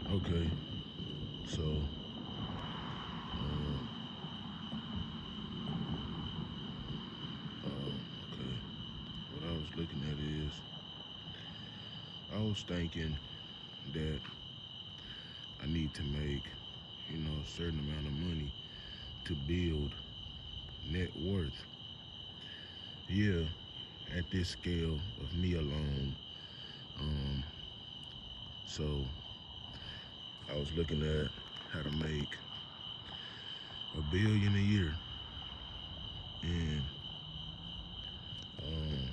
Okay, so okay, what I was looking at is I was thinking that I need to make, a certain amount of money to build net worth. Yeah, at this scale of me alone. Um, so I was looking at how to make $1 billion a year, and um,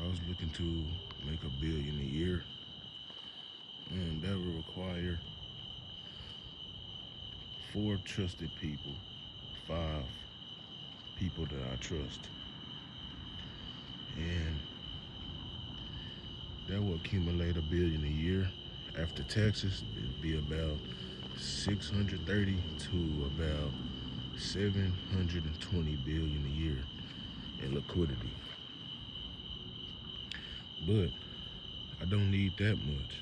I was looking to make $1 billion a year, and that would require 4 trusted people, 5 people that I trust, and that will accumulate $1 billion a year. After taxes, it'd be about 630 to about 720 billion a year in liquidity. But I don't need that much.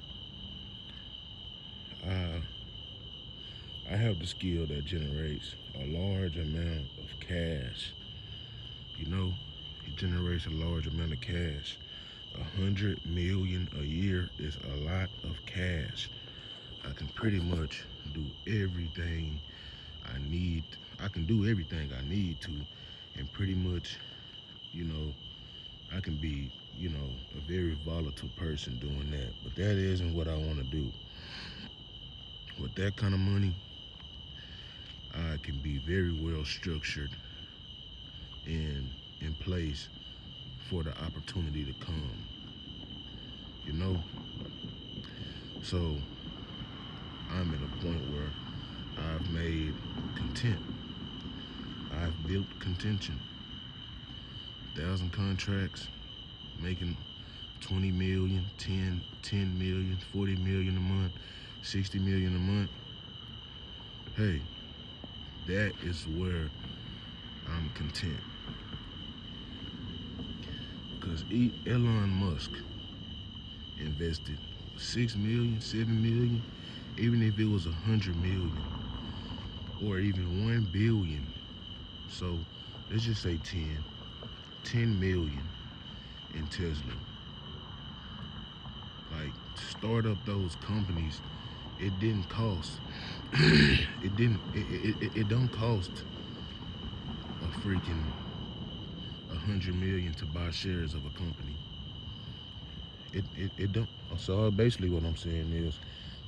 I have the skill that generates a large amount of cash. It generates a large amount of cash. 100 million a year is a lot of cash. I can pretty much do everything I need. I can do everything I need to, and pretty much, you know, I can be, a very volatile person doing that. But that isn't what I want to do. With that kind of money, I can be very well structured and in place for the opportunity to come. You know, so I'm at a point where I've made content. I've built contention. 1,000 contracts, making 20 million, 10 million, 40 million a month, 60 million a month. Hey, that is where I'm content. Because Elon Musk invested 6 million, 7 million, even if it was 100 million, or even 1 billion. So let's just say 10 million in Tesla. Like, to start up those companies, it didn't cost. It don't cost a freaking 100 million to buy shares of a company. It don't. So basically, what I'm saying is,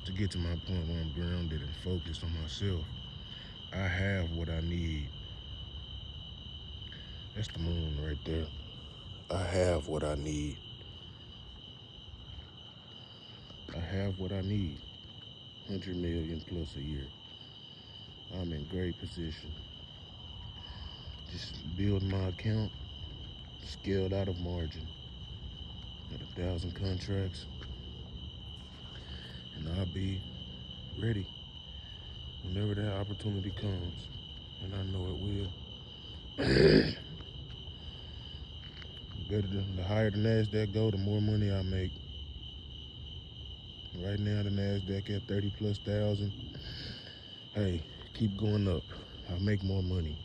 to get to my point where I'm grounded and focused on myself, I have what I need. That's the moon right there. I have what I need. I have what I need. 100 million plus a year. I'm in great position. Just build my account, scaled out of margin, at 1,000 contracts, and I'll be ready whenever that opportunity comes, and I know it will. The higher the NASDAQ go, the more money I make. Right now, the NASDAQ at 30 plus thousand. Hey, keep going up. I'll make more money.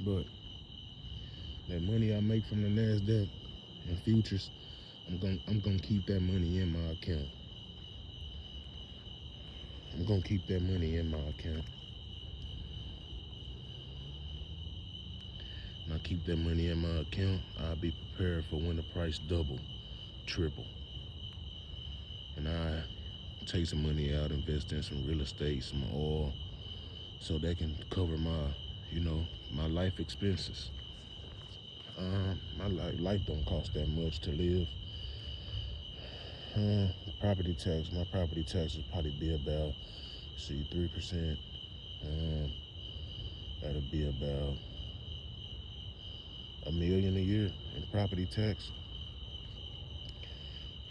But that money I make from the NASDAQ and futures, I'm gonna keep that money in my account. I'm gonna keep that money in my account. When I keep that money in my account, I'll be prepared for when the price double, triple. And I take some money out, invest in some real estate, some oil, so that can cover my life expenses. My life don't cost that much to live. Property tax, my property tax would probably be about, 3%. That'll be about $1 million a year in property tax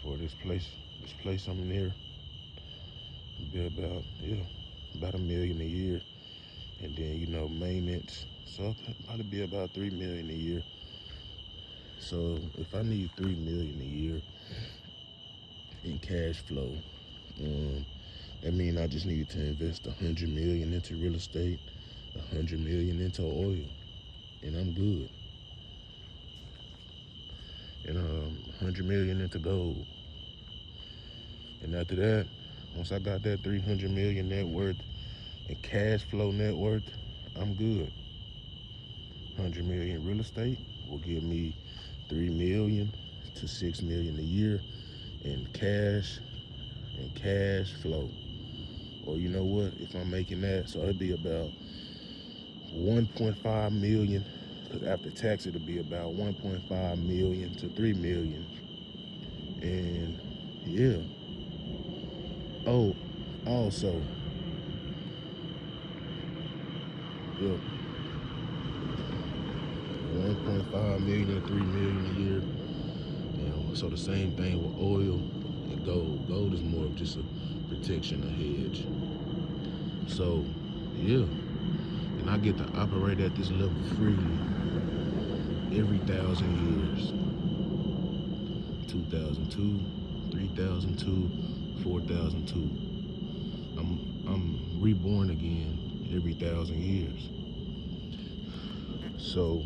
for this place. This place I'm near. It'll be about $1 million a year, and then maintenance. So it'll probably be about $3 million a year. So if I need 3 million a year in cash flow, that means I just need to invest 100 million into real estate, 100 million into oil, and I'm good. And 100 million into gold. And after that, once I got that 300 million net worth and cash flow net worth, I'm good. 100 million real estate will give me 3 million to 6 million a year in cash flow. Or you know what, if I'm making that, so it'd be about 1.5 million, because after tax it'll be about 1.5 million to 3 million. And yeah. Oh, also, yeah, 1.5 million to 3 million a year. So the same thing with oil and gold. Gold is more of just a protection, a hedge. So yeah, and I get to operate at this level freely every 1,000 years. 2002, 3002, 4002. I'm reborn again every 1,000 years. So,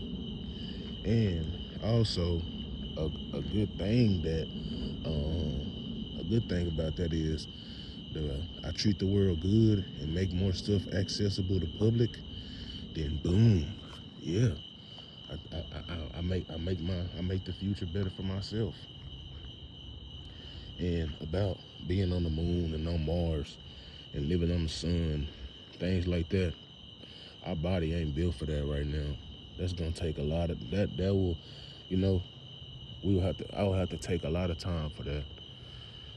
and also a good thing about that is I treat the world good and make more stuff accessible to public. Then boom, yeah, I make the future better for myself. And about being on the moon and on Mars and living on the sun, things like that. Our body ain't built for that right now. That's gonna take a lot of that. That will, you know, I will have to take a lot of time for that.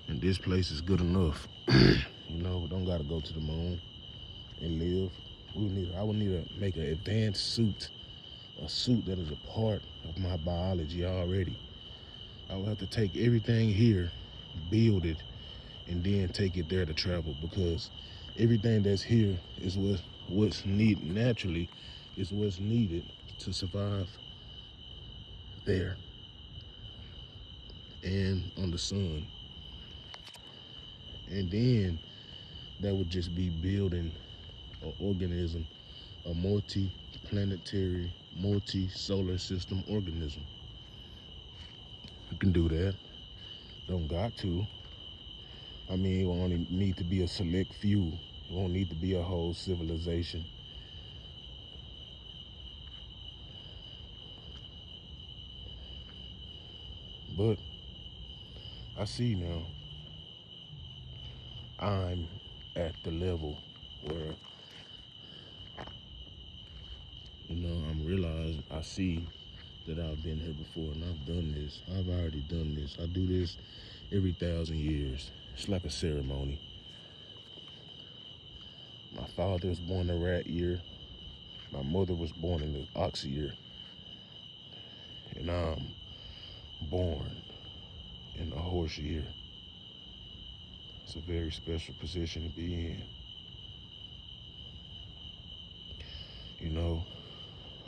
And this place is good enough. We don't gotta go to the moon and live. I would need to make an advanced suit, a suit that is a part of my biology already. I would have to take everything here, build it, and then take it there to travel, because everything that's here is what's needed naturally, is what's needed to survive there and on the sun. And then that would just be building an organism, a multi-planetary, multi-solar system organism. You can do that. Don't got to. I mean, it will only need to be a select few. It won't need to be a whole civilization. But I see now I'm at the level where, I'm realizing, I see that I've been here before and I've done this. I've already done this. I do this every 1,000 years. It's like a ceremony. My father was born in a rat year. My mother was born in the ox year. And I'm born in the horse year. It's a very special position to be in.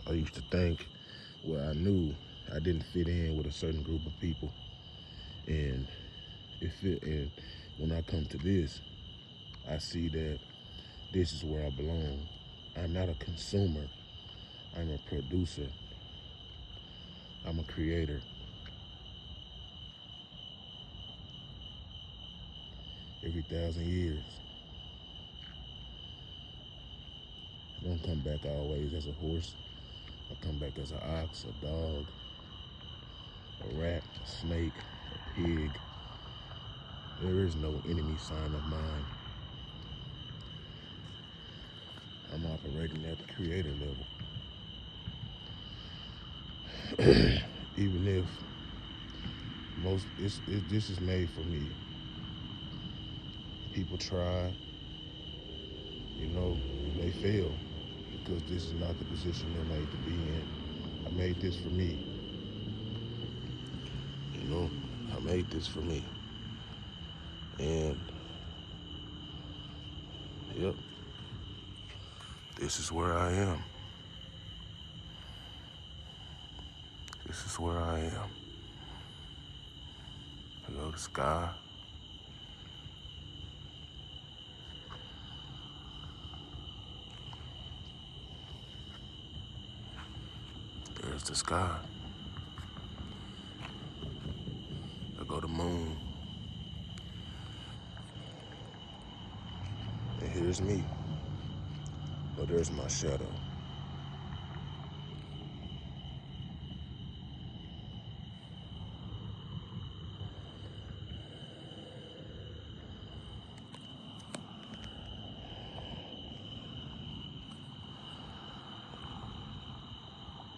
I used to think, I knew I didn't fit in with a certain group of people. And when I come to this, I see that this is where I belong. I'm not a consumer. I'm a producer. I'm a creator. Every 1,000 years. I don't come back always as a horse. I come back as an ox, a dog, a rat, a snake, a pig. There is no enemy sign of mine. I'm operating at the creator level. Even if this is made for me. People try, they fail because this is not the position they're made to be in. I made this for me. I made this for me. And, yep, this is where I am. This is where I am. I go to the sky. There's the sky. I go to the moon. And here's me. Oh, there's my shadow.